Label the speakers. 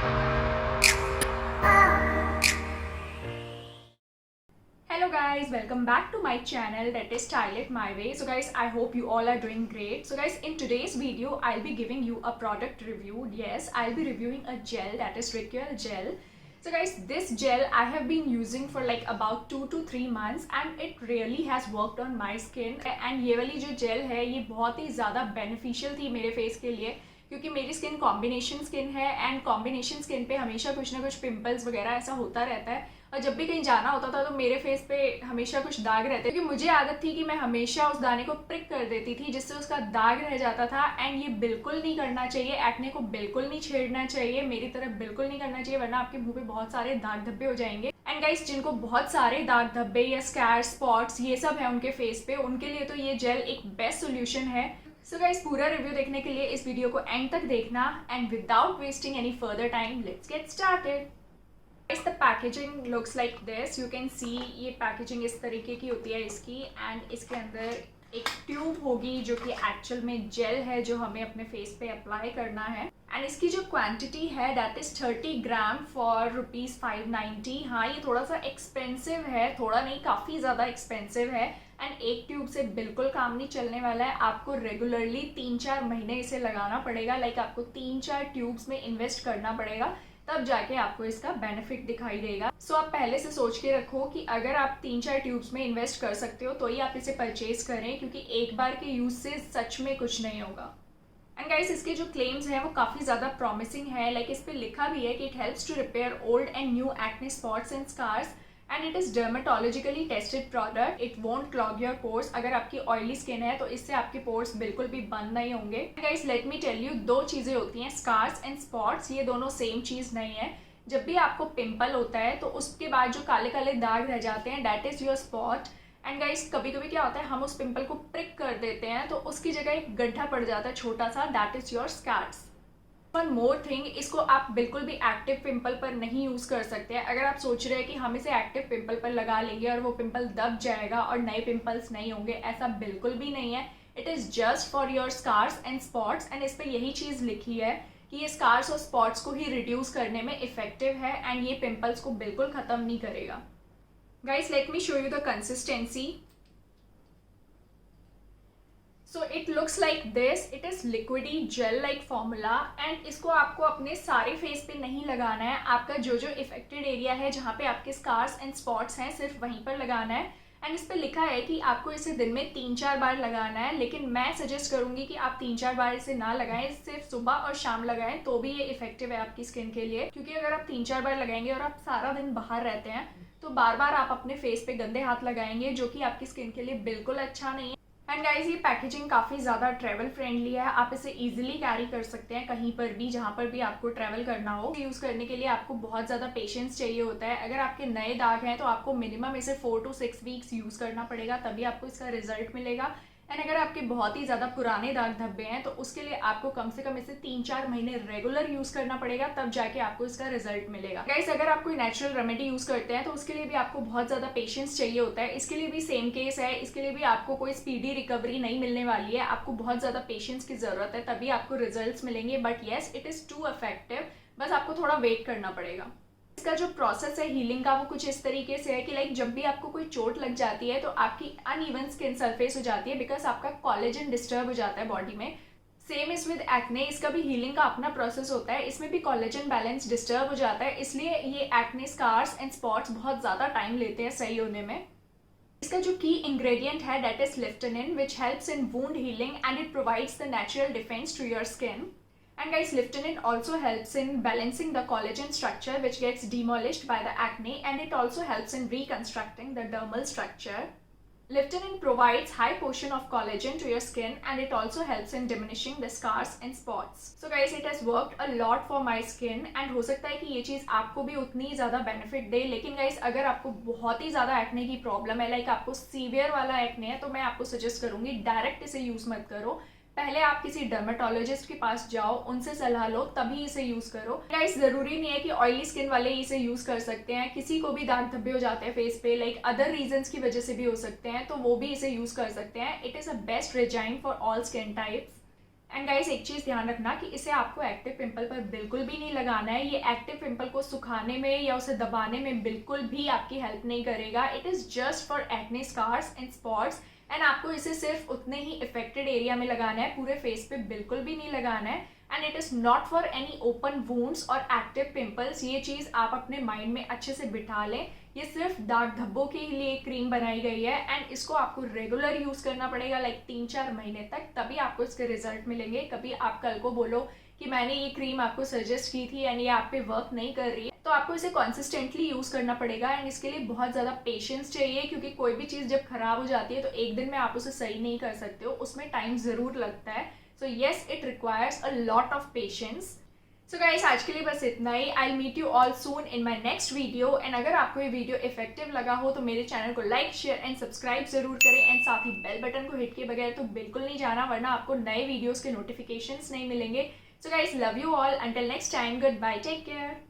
Speaker 1: Hello guys, welcome back to my channel, that is Style It My Way. So guys, I hope you all are doing great. So guys, in today's video I'll be giving you a product review. Yes, I'll be reviewing a gel, that is Ritual gel. So guys, this gel I have been using for like about 2 to 3 months and it really has worked on my skin. And ये वाली जो gel है ये बहुत ही ज़्यादा beneficial थी मेरे face के लिए, क्योंकि मेरी स्किन कॉम्बिनेशन स्किन है एंड कॉम्बिनेशन स्किन पे हमेशा कुछ ना कुछ पिंपल्स वगैरह ऐसा होता रहता है। और जब भी कहीं जाना होता था तो मेरे फेस पे हमेशा कुछ दाग रहते, क्योंकि मुझे आदत थी कि मैं हमेशा उस दाने को प्रिक कर देती थी जिससे उसका दाग रह जाता था। एंड ये बिल्कुल नहीं करना चाहिए, एक्ने को बिल्कुल नहीं छेड़ना चाहिए, मेरी तरफ बिल्कुल नहीं करना चाहिए, वरना आपके मुंह पे बहुत सारे दाग धब्बे हो जाएंगे। एंड गाइस, जिनको बहुत सारे दाग धब्बे या स्कैर स्पॉट्स ये सब है उनके फेस पे, उनके लिए तो ये जेल एक बेस्ट सोल्यूशन है। सो गाइस, पूरा रिव्यू देखने के लिए इस वीडियो को एंड तक देखना and without wasting any further time let's get started. Guys, the packaging looks like this. You can see ये पैकेजिंग इस तरीके की होती है इसकी, एंड इसके अंदर एक ट्यूब होगी जो कि एक्चुअल में जेल है जो हमें अपने फेस पे अप्लाई करना है। एंड इसकी जो क्वांटिटी है दैट इज 30 ग्राम फॉर ₹590। हाँ, ये थोड़ा सा एक्सपेंसिव है, थोड़ा नहीं काफ़ी ज़्यादा एक्सपेंसिव है। एंड एक ट्यूब से बिल्कुल काम नहीं चलने वाला है, आपको रेगुलरली 3-4 महीने इसे लगाना पड़ेगा। लाइक आपको 3-4 ट्यूब्स में इन्वेस्ट करना पड़ेगा, तब जाके आपको इसका बेनिफिट दिखाई देगा। सो आप पहले से सोच के रखो कि अगर आप 3-4 ट्यूब्स में इन्वेस्ट कर सकते हो तो ही आप इसे परचेज करें, क्योंकि एक बार के यूज से सच में कुछ नहीं होगा। एंड गाइस, इसके जो क्लेम्स हैं वो काफ़ी ज़्यादा प्रॉमिसिंग है। लाइक इस पर लिखा भी है कि it helps to repair old and new acne spots and scars and it is dermatologically tested product. It won't clog your pores. अगर आपकी ऑयली स्किन है तो इससे आपके पोर्स बिल्कुल भी बंद नहीं होंगे। Guys, let me tell you, दो चीज़ें होती हैं, स्कार्स एंड स्पॉट्स, ये दोनों सेम चीज़ नहीं है। जब भी आपको पिंपल होता है तो उसके बाद जो काले काले दाग रह जाते हैं that is your spot. And guys, कभी कभी क्या होता है, हम उस पिंपल को प्रिक कर देते हैं तो उसकी जगह एक गड्ढा पड़ जाता है छोटा सा, that is your scars. One more thing, इसको आप बिल्कुल भी एक्टिव पिंपल पर नहीं यूज़ कर सकते हैं। अगर आप सोच रहे हैं कि हम इसे एक्टिव पिंपल पर लगा लेंगे और वो पिंपल दब जाएगा और नए पिंपल्स नहीं होंगे, ऐसा बिल्कुल भी नहीं है। It is just for your scars and spots. And इस पर यही चीज़ लिखी है कि ये स्कार्स और स्पॉट्स को ही रिड्यूस करने में इफेक्टिव है एंड ये पिंपल्स को बिल्कुल ख़त्म नहीं करेगा। Guys, let me show you the consistency. So it looks like this. It is liquidy gel like formula and इसको आपको अपने सारे फेस पे नहीं लगाना है, आपका जो जो इफेक्टेड एरिया है जहाँ पे आपके स्कार्स एंड स्पॉट्स हैं सिर्फ वहीं पर लगाना है। एंड इस पर लिखा है कि आपको इसे दिन में 3-4 बार लगाना है, लेकिन मैं सजेस्ट करूँगी कि आप 3-4 बार इसे ना लगाएं, सिर्फ सुबह और शाम लगाएं तो भी ये इफेक्टिव है आपकी स्किन के लिए। क्योंकि अगर आप 3-4 बार लगाएंगे और आप सारा दिन बाहर रहते हैं तो बार बार आप अपने फेस पे गंदे हाथ लगाएंगे, जो कि आपकी स्किन के लिए बिल्कुल अच्छा नहीं है। एंड गाइज, ये पैकेजिंग काफ़ी ज़्यादा ट्रैवल फ्रेंडली है, आप इसे इजीली कैरी कर सकते हैं कहीं पर भी जहाँ पर भी आपको ट्रैवल करना हो। यूज़ करने के लिए आपको बहुत ज़्यादा पेशेंस चाहिए होता है। अगर आपके नए दाग हैं तो आपको मिनिमम इसे 4 to 6 वीक्स यूज़ करना पड़ेगा, तभी आपको इसका रिजल्ट मिलेगा। एंड अगर आपके बहुत ही ज़्यादा पुराने दाग धब्बे हैं तो उसके लिए आपको कम से कम इसे 3-4 महीने रेगुलर यूज़ करना पड़ेगा, तब जाके आपको इसका रिजल्ट मिलेगा। गाइस, अगर आप कोई नेचुरल रेमेडी यूज़ करते हैं तो उसके लिए भी आपको बहुत ज़्यादा पेशेंस चाहिए होता है। इसके लिए भी सेम केस है, इसके लिए भी आपको कोई स्पीडी रिकवरी नहीं मिलने वाली है, आपको बहुत ज़्यादा पेशेंस की ज़रूरत है, तभी आपको रिजल्ट मिलेंगे। But yes, it is too effective, बस आपको थोड़ा वेट करना पड़ेगा। इसका जो प्रोसेस है हीलिंग का वो कुछ इस तरीके से है कि लाइक जब भी आपको कोई चोट लग जाती है तो आपकी अनइवन स्किन सरफेस हो जाती है, बिकॉज आपका कोलेजन डिस्टर्ब हो जाता है बॉडी में। सेम इज विद एक्ने, इसका भी हीलिंग का अपना प्रोसेस होता है, इसमें भी कोलेजन बैलेंस डिस्टर्ब हो जाता है, इसलिए ये एक्ने स्कार्स एंड स्पॉट्स बहुत ज़्यादा टाइम लेते हैं सही होने में। इसका जो की इंग्रेडिएंट है that is Liftanin, which helps in wound healing and it provides the natural defence to your skin. And guys, Liftanin also helps in balancing the collagen structure which gets demolished by the acne, and it also helps in reconstructing the dermal structure. Liftanin provides high portion of collagen to your skin, and it also helps in diminishing the scars and spots. So guys, it has worked a lot for my skin, and हो सकता है कि ये चीज़ आपको भी उतनी ही ज़्यादा benefit दे। लेकिन guys, अगर आपको बहुत ही ज़्यादा एक्ने की प्रॉब्लम है, लाइक आपको सीवियर वाला एक्ने है, तो मैं आपको सजेस्ट करूँगी डायरेक्ट इसे यूज़ मत करो, पहले आप किसी डर्मेटोलॉजिस्ट के पास जाओ, उनसे सलाह लो, तभी इसे यूज़ करो। गाइस, ज़रूरी नहीं है कि ऑयली स्किन वाले इसे यूज़ कर सकते हैं, किसी को भी दाग धब्बे हो जाते हैं फेस पे, लाइक अदर रीजंस की वजह से भी हो सकते हैं, तो वो भी इसे यूज़ कर सकते हैं। It is a best regime for all skin types. And guys एक चीज़ ध्यान रखना कि इसे आपको एक्टिव पिंपल पर बिल्कुल भी नहीं लगाना है। ये एक्टिव पिंपल को सुखाने में या उसे दबाने में बिल्कुल भी आपकी हेल्प नहीं करेगा। It is just for acne scars and spots and आपको इसे सिर्फ उतने ही इफेक्टेड एरिया में लगाना है, पूरे फेस पे बिल्कुल भी नहीं लगाना है। And it is not for any open wounds और एक्टिव पिंपल्स। ये चीज़ आप अपने माइंड में अच्छे से बिठा लें। ये सिर्फ दाग धब्बों के लिए क्रीम बनाई गई है एंड इसको आपको रेगुलर यूज़ करना पड़ेगा, लाइक 3-4 महीने तक, तभी आपको इसके रिजल्ट मिलेंगे। कभी आप कल को बोलो कि मैंने ये क्रीम आपको सजेस्ट की थी एंड ये आप पे वर्क नहीं कर रही है, तो आपको इसे कॉन्सिस्टेंटली यूज़ करना पड़ेगा एंड इसके लिए बहुत ज़्यादा पेशेंस चाहिए, क्योंकि कोई भी चीज़ जब खराब हो जाती है तो एक दिन में आप उसे सही नहीं कर सकते हो, उसमें टाइम ज़रूर लगता है। So yes, it requires a lot of patience. So guys आज के लिए बस इतना ही। I meet you all soon in my next video. And अगर आपको ये वीडियो इफेक्टिव लगा हो तो मेरे चैनल को लाइक, शेयर एंड सब्सक्राइब जरूर करें एंड साथ ही बेल बटन को हिट किए बगैर तो बिल्कुल नहीं जाना, वरना आपको नए वीडियोस के नोटिफिकेशंस नहीं मिलेंगे। So guys love you all, until next time, goodbye, take care.